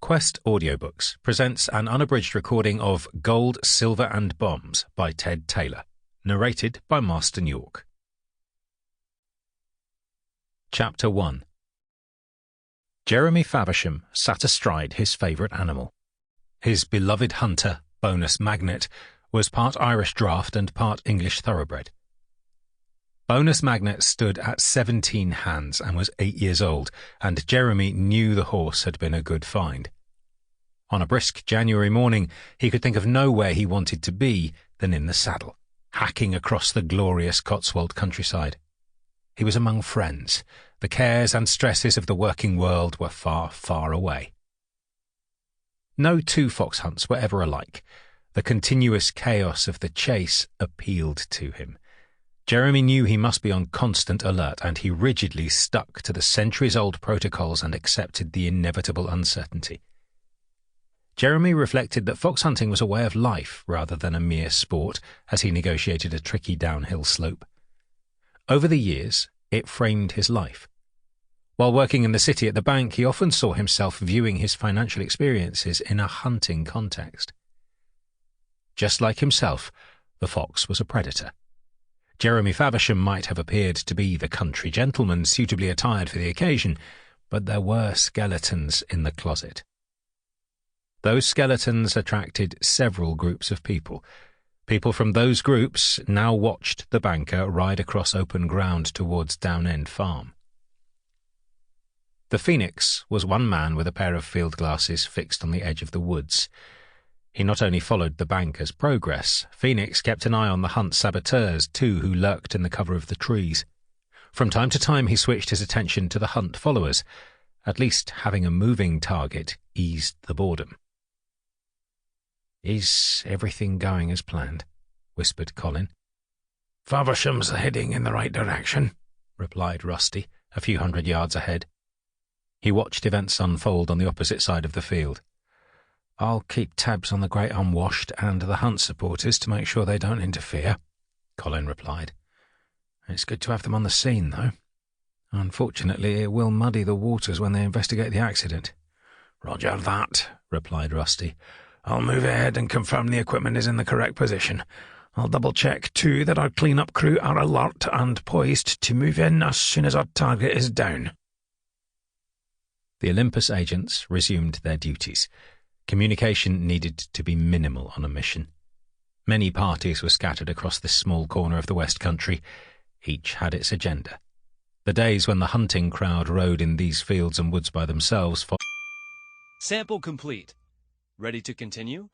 Quest Audiobooks presents an unabridged recording of Gold, Silver and Bombs by Tayler, narrated by Marston York. Chapter 1. Jeremy Faversham sat astride his favourite animal. His beloved hunter, Bonus Magnet, was part Irish Draft and part English Thoroughbred. Bonus Magnet stood at 17 hands and was 8 years old, and Jeremy knew the horse had been a good find. On a brisk January morning, he could think of nowhere he wanted to be than in the saddle, hacking across the glorious Cotswold countryside. He was among friends. The cares and stresses of the working world were far, far away. No two fox hunts were ever alike. The continuous chaos of the chase appealed to him. Jeremy knew he must be on constant alert, and he rigidly stuck to the centuries-old protocols and accepted the inevitable uncertainty. Jeremy reflected that fox hunting was a way of life rather than a mere sport, as he negotiated a tricky downhill slope. Over the years, it framed his life. While working in the city at the bank, he often saw himself viewing his financial experiences in a hunting context. Just like himself, the fox was a predator. Jeremy Faversham might have appeared to be the country gentleman suitably attired for the occasion, but there were skeletons in the closet. Those skeletons attracted several groups of people. People from those groups now watched the banker ride across open ground towards Down End Farm. The Phoenix was one man with a pair of field glasses fixed on the edge of the woods. He not only followed the banker's progress, Phoenix kept an eye on the hunt saboteurs too, who lurked in the cover of the trees. From time to time he switched his attention to the hunt followers. At least having a moving target eased the boredom. "Is everything going as planned?" whispered Colin. "Faversham's heading in the right direction," replied Rusty, a few hundred yards ahead. He watched events unfold on the opposite side of the field. "I'll keep tabs on the Great Unwashed and the hunt supporters to make sure they don't interfere," Colin replied. "It's good to have them on the scene, though. Unfortunately, it will muddy the waters when they investigate the accident." "Roger that," replied Rusty. "I'll move ahead and confirm the equipment is in the correct position. I'll double-check, too, that our clean-up crew are alert and poised to move in as soon as our target is down." The Olympus agents resumed their duties. Communication needed to be minimal on a mission. Many parties were scattered across this small corner of the West Country. Each had its agenda. The days when the hunting crowd rode in these fields and woods by themselves Sample complete. Ready to continue?